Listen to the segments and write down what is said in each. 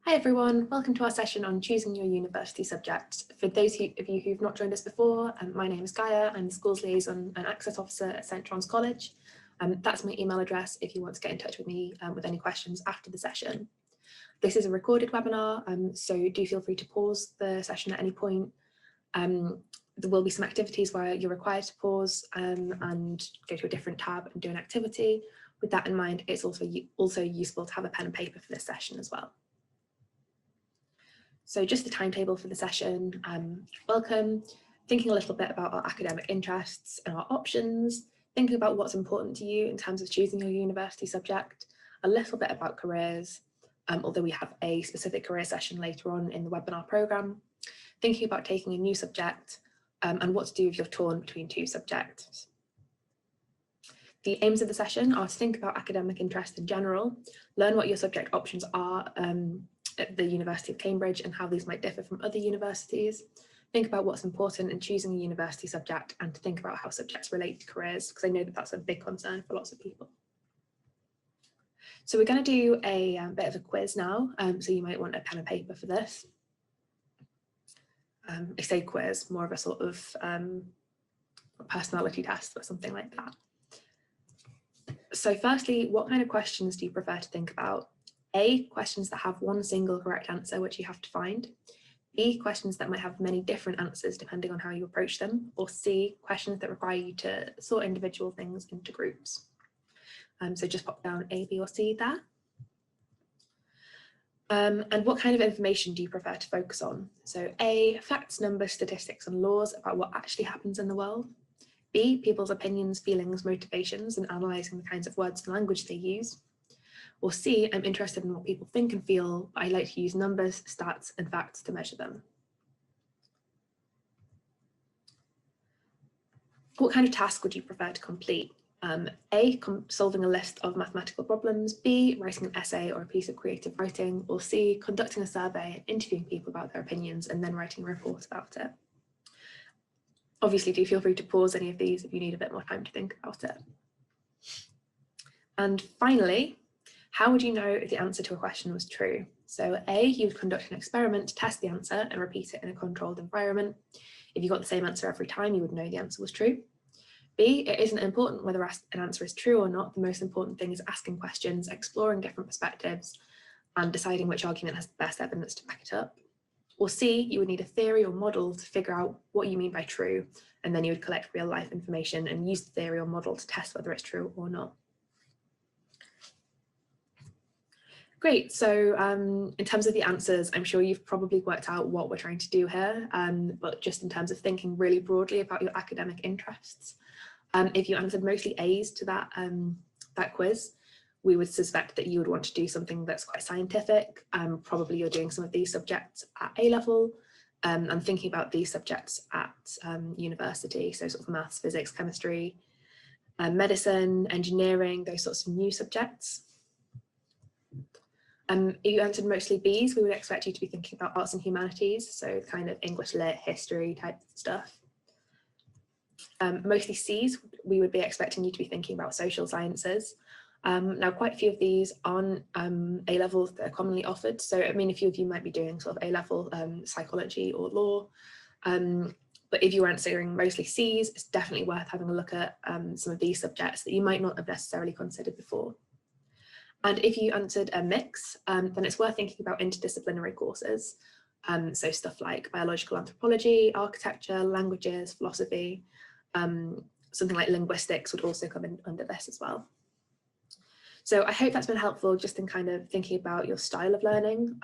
Hi everyone, welcome to our session on choosing your university subject. For those of you who've not joined us before, my name is Gaia. I'm the Schools Liaison and Access Officer at St John's College. That's my email address if you want to get in touch with me with any questions after the session. This is a recorded webinar, so do feel free to pause the session at any point. There will be some activities where you're required to pause and go to a different tab and do an activity. With that in mind, it's also useful to have a pen and paper for this session as well. So just the timetable for the session. Welcome, thinking a little bit about our academic interests and our options, thinking about what's important to you in terms of choosing your university subject, a little bit about careers, although we have a specific career session later on in the webinar programme, thinking about taking a new subject and what to do if you're torn between two subjects. The aims of the session are to think about academic interest in general, learn what your subject options are at the University of Cambridge and how these might differ from other universities, think about what's important in choosing a university subject, and to think about how subjects relate to careers, because I know that that's a big concern for lots of people. So we're going to do a bit of a quiz now, so you might want a pen and paper for this. I say quiz, more of a sort of personality test or something like that. So firstly, what kind of questions do you prefer to think about? A, questions that have one single correct answer, which you have to find. B, questions that might have many different answers depending on how you approach them. Or C, questions that require you to sort individual things into groups. So just pop down A, B, or C there. And what kind of information do you prefer to focus on? So A, facts, numbers, statistics, and laws about what actually happens in the world. B, people's opinions, feelings, motivations, and analysing the kinds of words and language they use. Or C, I'm interested in what people think and feel, but I like to use numbers, stats, and facts to measure them. What kind of task would you prefer to complete? A, solving a list of mathematical problems, B, writing an essay or a piece of creative writing, or C, conducting a survey and interviewing people about their opinions and then writing a report about it. Obviously, do feel free to pause any of these if you need a bit more time to think about it. And finally, how would you know if the answer to a question was true? So A, you would conduct an experiment to test the answer and repeat it in a controlled environment. If you got the same answer every time, you would know the answer was true. B, it isn't important whether an answer is true or not. The most important thing is asking questions, exploring different perspectives, and deciding which argument has the best evidence to back it up. Or C, you would need a theory or model to figure out what you mean by true, and then you would collect real life information and use the theory or model to test whether it's true or not. Great, so in terms of the answers, I'm sure you've probably worked out what we're trying to do here, but just in terms of thinking really broadly about your academic interests, if you answered mostly A's to that quiz, we would suspect that you would want to do something that's quite scientific. Probably you're doing some of these subjects at A level and thinking about these subjects at university, so sort of maths, physics, chemistry, medicine, engineering, those sorts of new subjects. If you answered mostly B's, we would expect you to be thinking about arts and humanities, so kind of English lit, history type stuff. Mostly C's, we would be expecting you to be thinking about social sciences. Now, quite a few of these on A levels that are commonly offered. So, I mean, a few of you might be doing sort of A level psychology or law. But if you're answering mostly C's, it's definitely worth having a look at some of these subjects that you might not have necessarily considered before. And if you answered a mix, then it's worth thinking about interdisciplinary courses. So stuff like biological anthropology, architecture, languages, philosophy, something like linguistics would also come in under this as well. So I hope that's been helpful just in kind of thinking about your style of learning.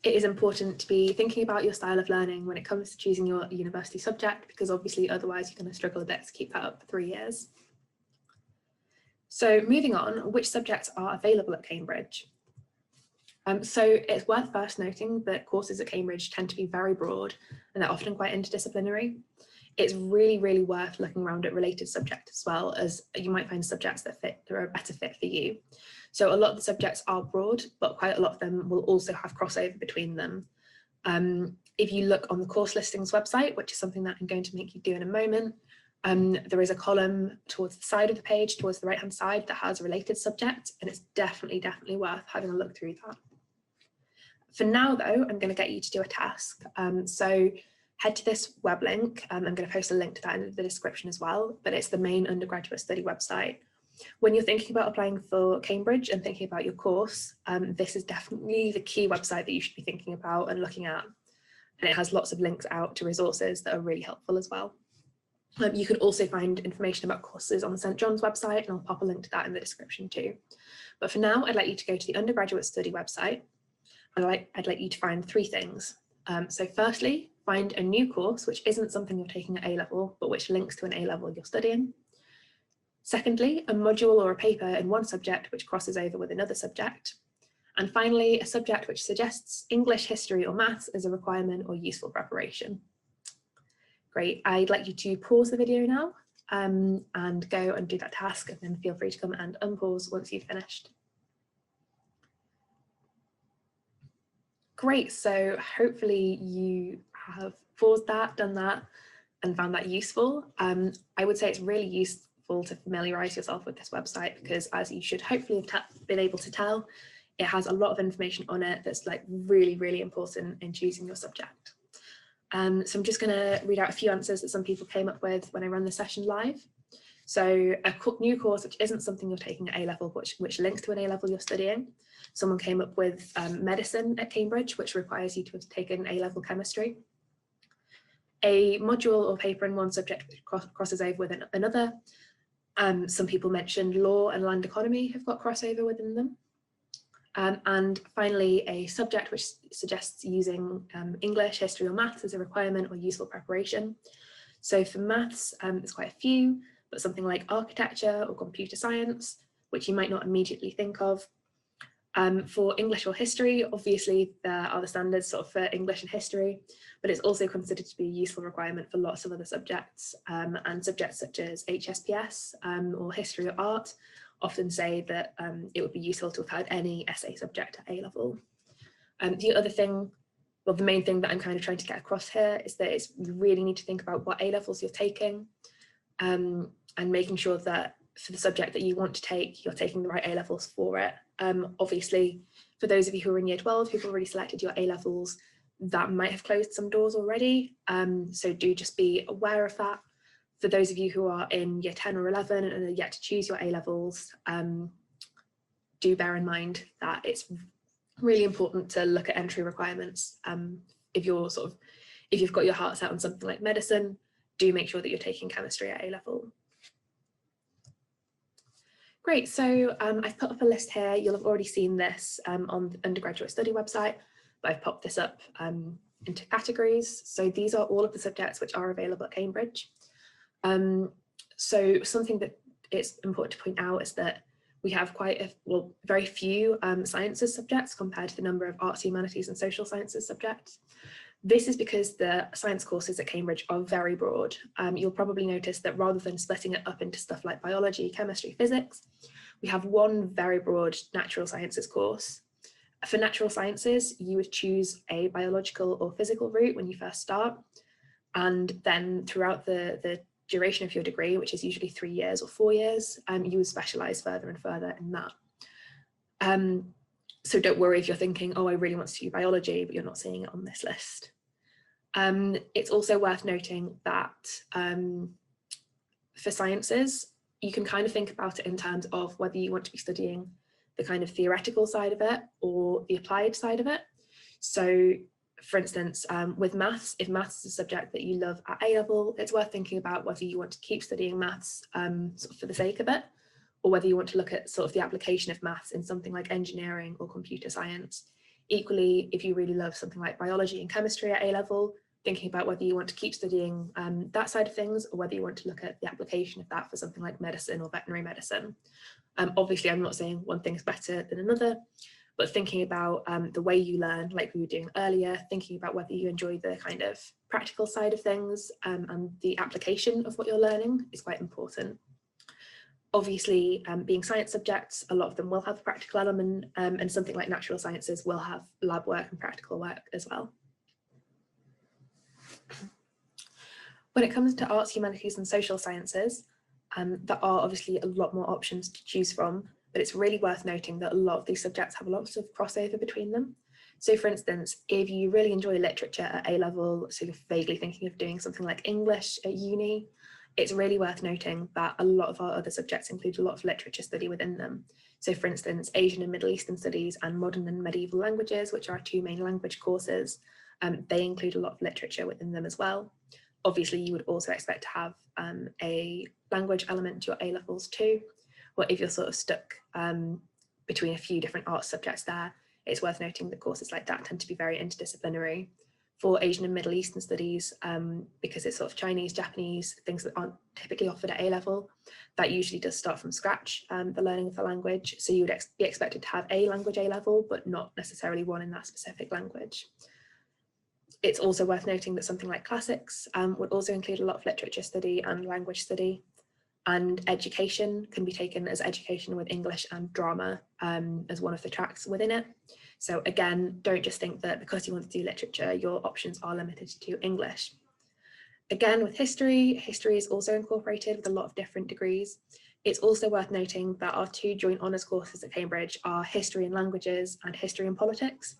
It is important to be thinking about your style of learning when it comes to choosing your university subject, because obviously otherwise you're going to struggle a bit to keep that up for 3 years. So moving on, which subjects are available at Cambridge? So it's worth first noting that courses at Cambridge tend to be very broad and they're often quite interdisciplinary. It's really, really worth looking around at related subjects as well, as you might find subjects that are a better fit for you. So a lot of the subjects are broad, but quite a lot of them will also have crossover between them. If you look on the course listings website, which is something that I'm going to make you do in a moment, there is a column towards the side of the page, towards the right-hand side, that has related subjects, and it's definitely worth having a look through that. For now though, I'm going to get you to do a task. So head to this web link. I'm going to post a link to that in the description as well, but it's the main undergraduate study website. When you're thinking about applying for Cambridge and thinking about your course, this is definitely the key website that you should be thinking about and looking at. And it has lots of links out to resources that are really helpful as well. You can also find information about courses on the St John's website, and I'll pop a link to that in the description too. But for now, I'd like you to go to the undergraduate study website, and I'd like you to find 3 things. So firstly, find a new course which isn't something you're taking at A-level, but which links to an A-level you're studying. Secondly, a module or a paper in one subject which crosses over with another subject. And finally, a subject which suggests English, history or maths as a requirement or useful preparation. Great, I'd like you to pause the video now and go and do that task, and then feel free to come and unpause once you've finished. Great, so hopefully you have paused that, done that, and found that useful. I would say it's really useful to familiarise yourself with this website, because as you should hopefully have been able to tell, it has a lot of information on it that's like really important in choosing your subject. So I'm just going to read out a few answers that some people came up with when I ran the session live. So a new course which isn't something you're taking at A-level, which links to an A-level you're studying. Someone came up with medicine at Cambridge, which requires you to have taken A-level chemistry. A module or paper in one subject which crosses over with another. Some people mentioned law and land economy have got crossover within them. And finally, a subject which suggests using English, history or maths as a requirement or useful preparation. So for maths, there's quite a few, but something like architecture or computer science, which you might not immediately think of. For English or history, obviously there are the standards sort of for English and history, but it's also considered to be a useful requirement for lots of other subjects, and subjects such as HSPS or history or art often say that it would be useful to have had any essay subject at A-level. The other thing, well, the main thing that I'm kind of trying to get across here is that you really need to think about what A-levels you're taking, and making sure that for the subject that you want to take, you're taking the right A-levels for it. Obviously, for those of you who are in year 12 who've already selected your A-levels, that might have closed some doors already. So do just be aware of that. For those of you who are in year 10 or 11 and are yet to choose your A-levels, do bear in mind that it's really important to look at entry requirements. If you've got your heart set on something like medicine, do make sure that you're taking chemistry at A-level. Great, so I've put up a list here. You'll have already seen this on the undergraduate study website, but I've popped this up into categories. So these are all of the subjects which are available at Cambridge. So something that it's important to point out is that we have very few sciences subjects compared to the number of arts, humanities and social sciences subjects. This is because the science courses at Cambridge are very broad. You'll probably notice that rather than splitting it up into stuff like biology, chemistry, physics, we have one very broad natural sciences course. For natural sciences, you would choose a biological or physical route when you first start, and then throughout the duration of your degree, which is usually 3 years or 4 years, you would specialise further and further in that. So don't worry if you're thinking, oh, I really want to do biology, but you're not seeing it on this list. It's also worth noting that for sciences, you can kind of think about it in terms of whether you want to be studying the kind of theoretical side of it or the applied side of it. So for instance, with maths, if maths is a subject that you love at A-level, it's worth thinking about whether you want to keep studying maths sort of for the sake of it, or whether you want to look at sort of the application of maths in something like engineering or computer science. Equally, if you really love something like biology and chemistry at A-level, thinking about whether you want to keep studying that side of things, or whether you want to look at the application of that for something like medicine or veterinary medicine. Obviously, I'm not saying one thing's better than another, but thinking about the way you learn, like we were doing earlier, thinking about whether you enjoy the kind of practical side of things and the application of what you're learning is quite important. Obviously, being science subjects, a lot of them will have a practical element, and something like natural sciences will have lab work and practical work as well. When it comes to arts, humanities and social sciences, there are obviously a lot more options to choose from, but it's really worth noting that a lot of these subjects have lots of crossover between them. So for instance, if you really enjoy literature at A level, so you're vaguely thinking of doing something like English at uni, it's really worth noting that a lot of our other subjects include a lot of literature study within them. So for instance, Asian and Middle Eastern studies and modern and medieval languages, which are our two main language courses, they include a lot of literature within them as well. Obviously, you would also expect to have a language element to your A levels too, or if you're sort of stuck between a few different arts subjects there, it's worth noting that courses like that tend to be very interdisciplinary. For Asian and Middle Eastern studies, because it's sort of Chinese, Japanese, things that aren't typically offered at A level, that usually does start from scratch, the learning of the language. So you would be expected to have a language A level, but not necessarily one in that specific language. It's also worth noting that something like classics would also include a lot of literature study and language study. And education can be taken as education with English and drama as one of the tracks within it. So again, don't just think that because you want to do literature, your options are limited to English. Again, with history, history is also incorporated with a lot of different degrees. It's also worth noting that our two joint honours courses at Cambridge are history and languages and history and politics.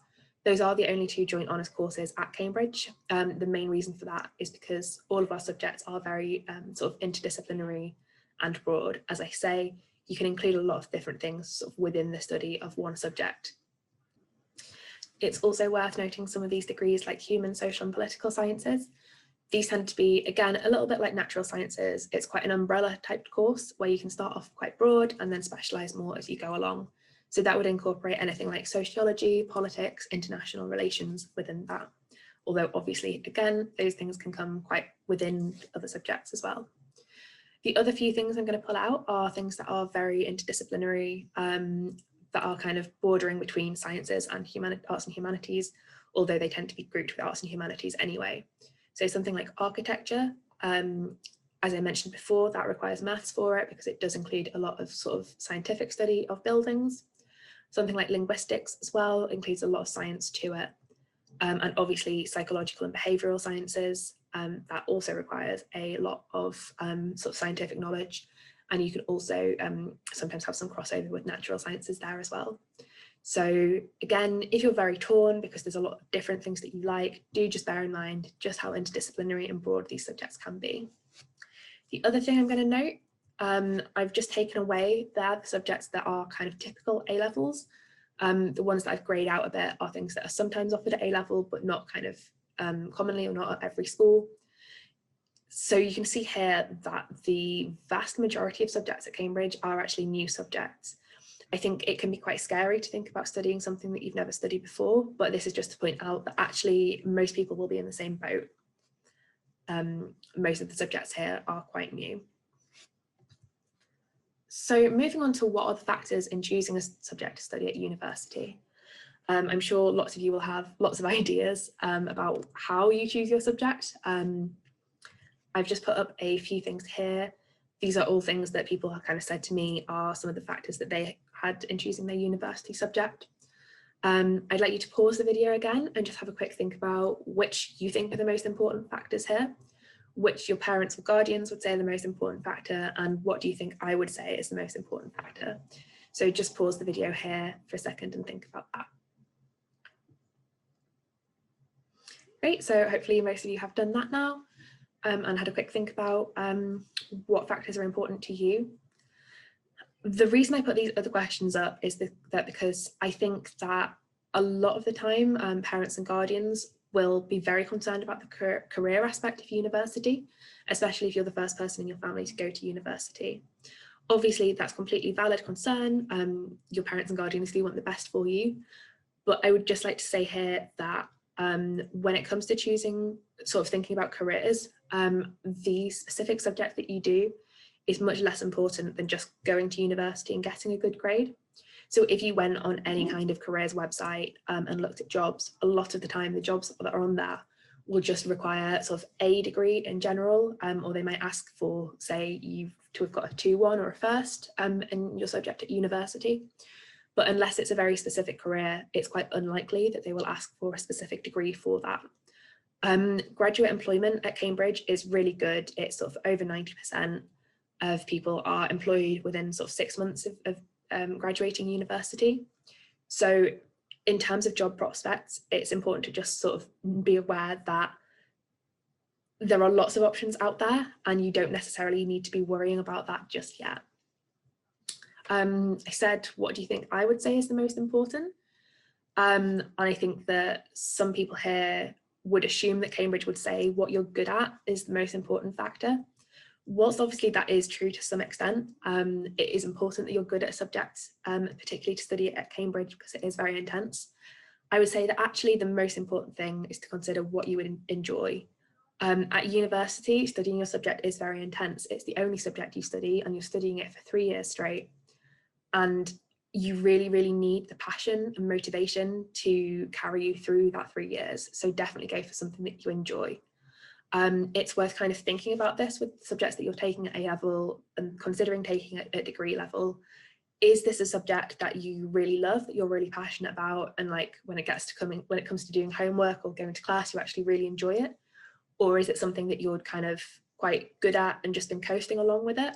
Those are the only two joint honours courses at Cambridge. The main reason for that is because all of our subjects are very sort of interdisciplinary and broad. As I say, you can include a lot of different things sort of within the study of one subject. It's also worth noting some of these degrees like human, social and political sciences. These tend to be, again, a little bit like natural sciences. It's quite an umbrella type course where you can start off quite broad and then specialise more as you go along. So that would incorporate anything like sociology, politics, international relations within that. Although obviously, again, those things can come quite within other subjects as well. The other few things I'm going to pull out are things that are very interdisciplinary, that are kind of bordering between sciences and arts and humanities, although they tend to be grouped with arts and humanities anyway. So something like architecture, as I mentioned before, that requires maths for it because it does include a lot of sort of scientific study of buildings. Something like linguistics as well includes a lot of science to it. And obviously psychological and behavioural sciences, that also requires a lot of sort of scientific knowledge. And you can also sometimes have some crossover with natural sciences there as well. So again, if you're very torn because there's a lot of different things that you like, do just bear in mind just how interdisciplinary and broad these subjects can be. The other thing I'm going to note, I've just taken away there the subjects that are kind of typical A levels. The ones that I've greyed out a bit are things that are sometimes offered at A level, but not kind of commonly or not at every school. So you can see here that the vast majority of subjects at Cambridge are actually new subjects. I think it can be quite scary to think about studying something that you've never studied before, but this is just to point out that actually most people will be in the same boat. Most of the subjects here are quite new. So moving on to what are the factors in choosing a subject to study at university. I'm sure lots of you will have lots of ideas about how you choose your subject. I've just put up a few things here. These are all things that people have kind of said to me are some of the factors that they had in choosing their university subject. I'd like you to pause the video again and just have a quick think about which you think are the most important factors here, which your parents or guardians would say are the most important factor, and what do you think I would say is the most important factor. So just pause the video here for a second and think about that. Great, so hopefully most of you have done that now and had a quick think about what factors are important to you. The reason I put these other questions up is that because I think that a lot of the time parents and guardians will be very concerned about the career aspect of university, especially if you're the first person in your family to go to university. Obviously, that's completely valid concern. Your parents and guardians do want the best for you, but I would just like to say here that when it comes to choosing, sort of thinking about careers, the specific subject that you do is much less important than just going to university and getting a good grade. So if you went on any kind of careers website and looked at jobs, a lot of the time the jobs that are on there will just require sort of a degree in general, or they might ask for, say, you to have got a 2-1 or a first in your subject at university. But unless it's a very specific career, it's quite unlikely that they will ask for a specific degree for that. Graduate employment at Cambridge is really good. It's sort of over 90% of people are employed within sort of 6 months of graduating university. So in terms of job prospects, it's important to just sort of be aware that there are lots of options out there and you don't necessarily need to be worrying about that just yet. I said, what do you think I would say is the most important? And I think that some people here would assume that Cambridge would say what you're good at is the most important factor. Whilst obviously that is true to some extent, it is important that you're good at a subject, particularly to study it at Cambridge because it is very intense. I would say that actually the most important thing is to consider what you would enjoy. At university, studying your subject is very intense. It's the only subject you study and you're studying it for 3 years straight. And you really, really need the passion and motivation to carry you through that 3 years. So definitely go for something that you enjoy. It's worth kind of thinking about this with subjects that you're taking at A level and considering taking at degree level. Is this a subject that you really love, that you're really passionate about, and like when it comes to doing homework or going to class, you actually really enjoy it? Or is it something that you're kind of quite good at and just been coasting along with it?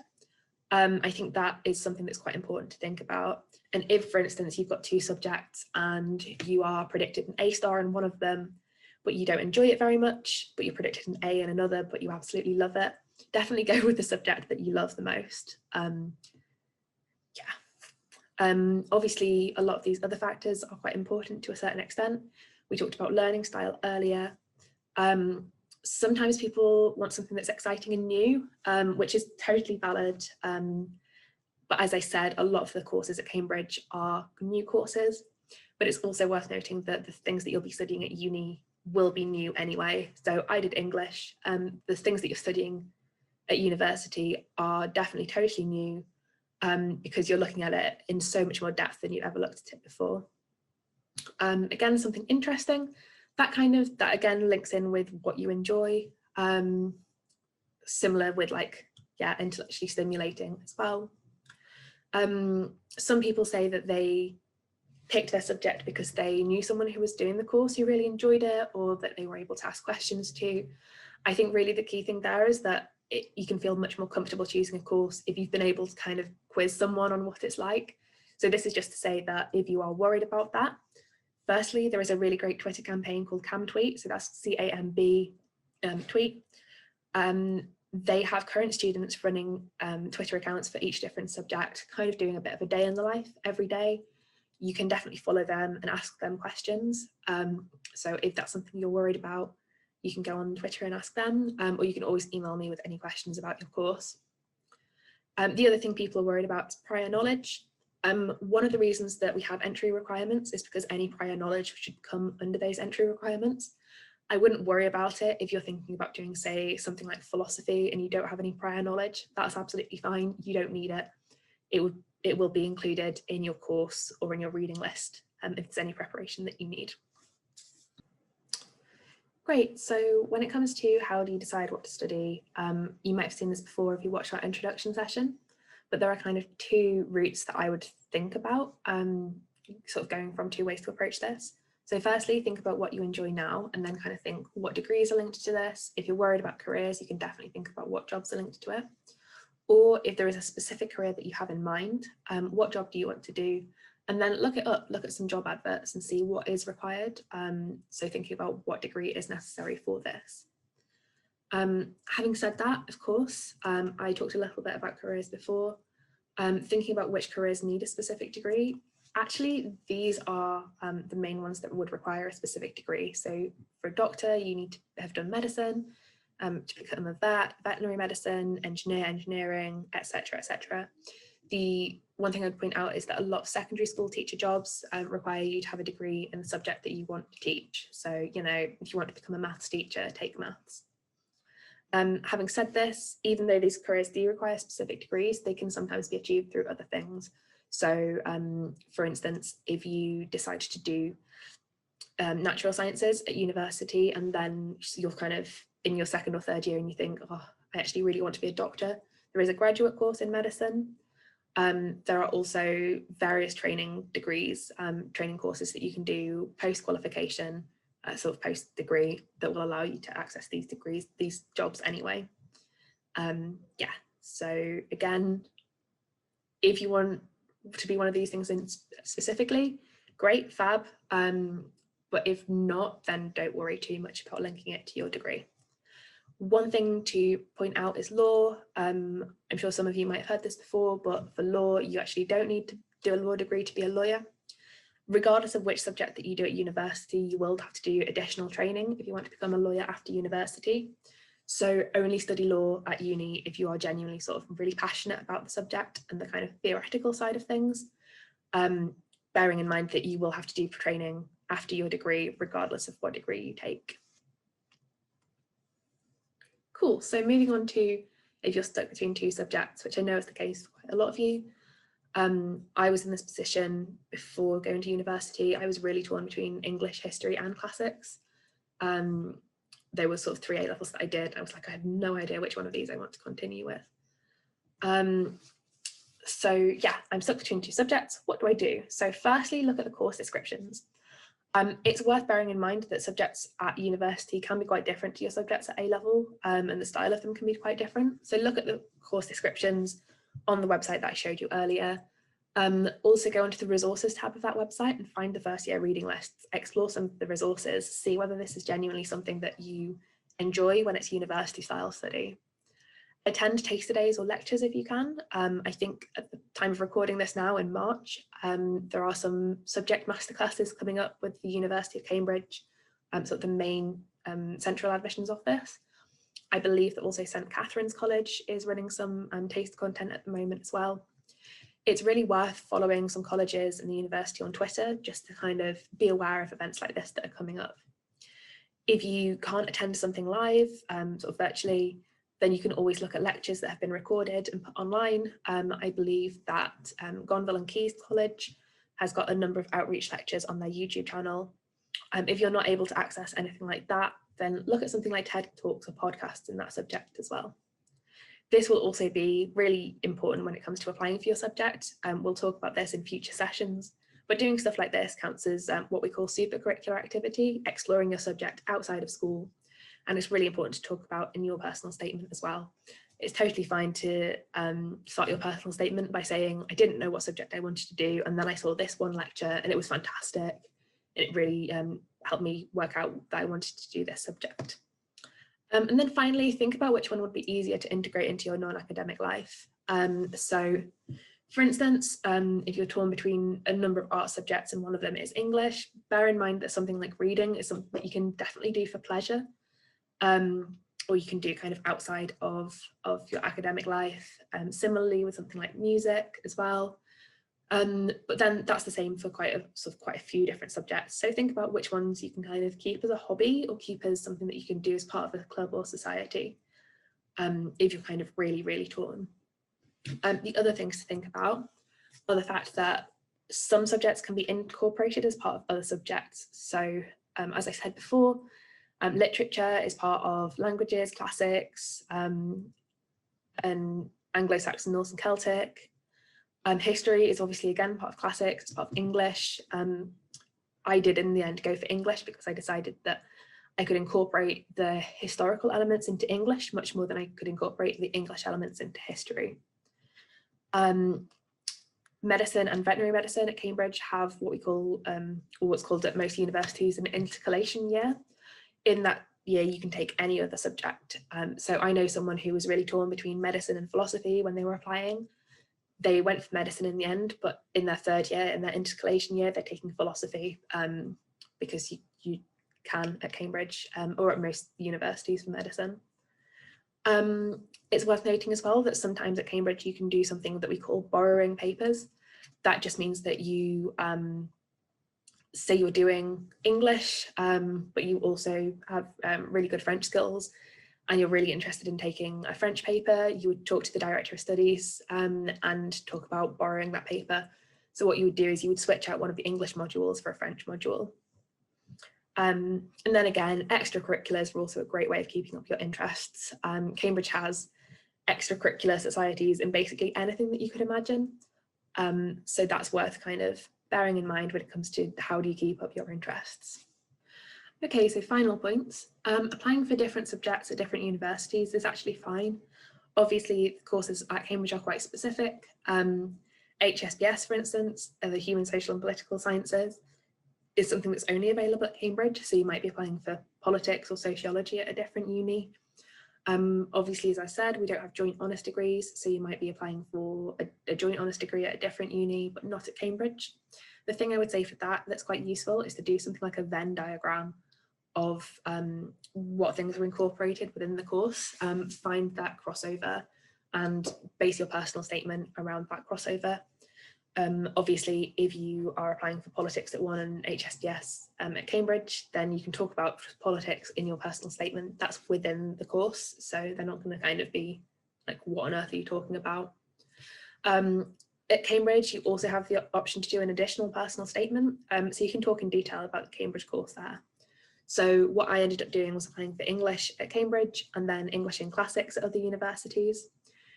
I think that is something that's quite important to think about. And if, for instance, you've got 2 subjects and you are predicted an A star in one of them, but you don't enjoy it very much, but you're predicted an A in another, but you absolutely love it, definitely go with the subject that you love the most. Obviously, a lot of these other factors are quite important to a certain extent. We talked about learning style earlier. Sometimes people want something that's exciting and new, which is totally valid. But as I said, a lot of the courses at Cambridge are new courses, but it's also worth noting that the things that you'll be studying at uni will be new anyway. So I did English. The things that you're studying at university are definitely totally new because you're looking at it in so much more depth than you've ever looked at it before. Again, something interesting. That again links in with what you enjoy, similar with intellectually stimulating as well. Some people say that they picked their subject because they knew someone who was doing the course who really enjoyed it, or that they were able to ask questions to. I think really the key thing there is that you can feel much more comfortable choosing a course if you've been able to kind of quiz someone on what it's like. So this is just to say that if you are worried about that, firstly, there is a really great Twitter campaign called CamTweet, so that's C-A-M-B tweet. They have current students running Twitter accounts for each different subject, kind of doing a bit of a day in the life every day. You can definitely follow them and ask them questions. So if that's something you're worried about, you can go on Twitter and ask them, or you can always email me with any questions about your course. The other thing people are worried about is prior knowledge. One of the reasons that we have entry requirements is because any prior knowledge should come under those entry requirements. I wouldn't worry about it if you're thinking about doing, say, something like philosophy and you don't have any prior knowledge. That's absolutely fine. You don't need it. It will be included in your course or in your reading list if there's any preparation that you need. Great, so when it comes to how do you decide what to study, you might have seen this before if you watched our introduction session, but there are kind of 2 routes that I would think about, sort of going from 2 ways to approach this. So firstly, think about what you enjoy now and then kind of think what degrees are linked to this. If you're worried about careers, you can definitely think about what jobs are linked to it. Or if there is a specific career that you have in mind, what job do you want to do? And then look it up, look at some job adverts and see what is required. So thinking about what degree is necessary for this. Having said that, of course, I talked a little bit about careers before. Thinking about which careers need a specific degree. Actually, these are the main ones that would require a specific degree. So for a doctor, you need to have done medicine, to become a vet, veterinary medicine, engineering, etc., etc. The one thing I'd point out is that a lot of secondary school teacher jobs require you to have a degree in the subject that you want to teach. So, you know, if you want to become a maths teacher, take maths. Having said this, even though these careers do require specific degrees, they can sometimes be achieved through other things. So, for instance, if you decide to do natural sciences at university and then you're kind of in your 2nd or 3rd year and you think, oh, I actually really want to be a doctor, there is a graduate course in medicine. There are also various training degrees, training courses that you can do post-qualification, sort of post-degree, that will allow you to access these degrees, these jobs anyway. Yeah, so again, if you want to be one of these things specifically, great, fab. But if not, then don't worry too much about linking it to your degree. One thing to point out is law. I'm sure some of you might have heard this before, but for law, you actually don't need to do a law degree to be a lawyer. Regardless of which subject that you do at university, you will have to do additional training if you want to become a lawyer after university. So only study law at uni if you are genuinely sort of really passionate about the subject and the kind of theoretical side of things, bearing in mind that you will have to do training after your degree, regardless of what degree you take. Cool, so moving on to if you're stuck between two subjects, which I know is the case for quite a lot of you. I was in this position before going to university. I was really torn between English, history and classics. There were sort of 3 A-levels that I did. I was like, I have no idea which one of these I want to continue with. So yeah, I'm stuck between 2 subjects. What do I do? So firstly, look at the course descriptions. It's worth bearing in mind that subjects at university can be quite different to your subjects at A-level, and the style of them can be quite different. So look at the course descriptions on the website that I showed you earlier. Also go onto the resources tab of that website and find the first year reading lists, explore some of the resources, see whether this is genuinely something that you enjoy when it's university style study. Attend taster days or lectures if you can. I think at the time of recording this now in March, there are some subject masterclasses coming up with the University of Cambridge, sort of the main central admissions office. I believe that also St Catherine's College is running some taster content at the moment as well. It's really worth following some colleges and the university on Twitter just to kind of be aware of events like this that are coming up. If you can't attend something live, sort of virtually, then you can always look at lectures that have been recorded and put online. I believe that Gonville and Keys College has got a number of outreach lectures on their YouTube channel. If you're not able to access anything like that, then look at something like TED Talks or podcasts in that subject as well. This will also be really important when it comes to applying for your subject. We'll talk about this in future sessions, but doing stuff like this counts as what we call supercurricular activity, exploring your subject outside of school. And it's really important to talk about in your personal statement as well. It's totally fine to start your personal statement by saying, I didn't know what subject I wanted to do, and then I saw this one lecture and it was fantastic. It really helped me work out that I wanted to do this subject. And then finally, think about which one would be easier to integrate into your non-academic life. So for instance, if you're torn between a number of art subjects and one of them is English, bear in mind that something like reading is something that you can definitely do for pleasure. Or you can do kind of outside of your academic life. Similarly with something like music as well. But then that's the same for quite a few different subjects. So think about which ones you can kind of keep as a hobby or keep as something that you can do as part of a club or society, if you're kind of really, really torn. The other things to think about are the fact that some subjects can be incorporated as part of other subjects. So as I said before, literature is part of languages, classics, and Anglo-Saxon, Norse and Celtic. History is obviously again part of classics, it's part of English. I did in the end go for English because I decided that I could incorporate the historical elements into English much more than I could incorporate the English elements into history. Medicine and veterinary medicine at Cambridge have what we call, or what's called at most universities, an intercalation year. In that year, you can take any other subject. So I know someone who was really torn between medicine and philosophy when they were applying. They went for medicine in the end, but in their 3rd year, in their intercalation year, they're taking philosophy because you can at Cambridge or at most universities for medicine. It's worth noting as well that sometimes at Cambridge you can do something that we call borrowing papers. That just means that you say you're doing English, but you also have really good French skills and you're really interested in taking a French paper, you would talk to the Director of Studies and talk about borrowing that paper. So what you would do is you would switch out one of the English modules for a French module. And then again, extracurriculars are also a great way of keeping up your interests. Cambridge has extracurricular societies in basically anything that you could imagine. So that's worth kind of bearing in mind when it comes to how do you keep up your interests. Okay, so final points. Applying for different subjects at different universities is actually fine. Obviously, the courses at Cambridge are quite specific. HSBS, for instance, are the Human, Social and Political Sciences. is something that's only available at Cambridge. So you might be applying for politics or sociology at a different uni. Obviously, as I said, we don't have joint honours degrees, so you might be applying for a joint honours degree at a different uni, but not at Cambridge. The thing I would say for that that's quite useful is to do something like a Venn diagram of what things are incorporated within the course, find that crossover and base your personal statement around that crossover. Obviously, if you are applying for politics at one and HSBS at Cambridge, then you can talk about politics in your personal statement. That's within the course, so they're not going to kind of be like, what on earth are you talking about? At Cambridge, you also have the option to do an additional personal statement, so you can talk in detail about the Cambridge course there. So what I ended up doing was applying for English at Cambridge and then English and Classics at other universities.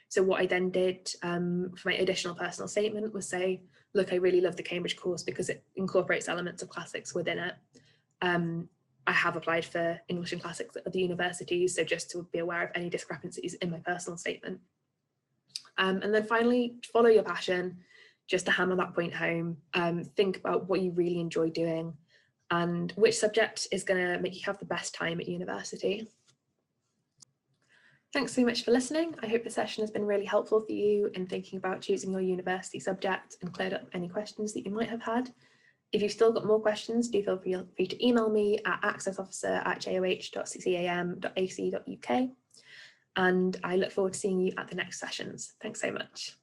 So what I then did for my additional personal statement was say, look, I really love the Cambridge course because it incorporates elements of classics within it. I have applied for English and Classics at other universities, so just to be aware of any discrepancies in my personal statement. And then finally, follow your passion, just to hammer that point home. Think about what you really enjoy doing and which subject is going to make you have the best time at university. Thanks so much for listening. I hope the session has been really helpful for you in thinking about choosing your university subject and cleared up any questions that you might have had. If you've still got more questions, do feel free to email me at accessofficer@joh.ccam.ac.uk. And I look forward to seeing you at the next sessions. Thanks so much.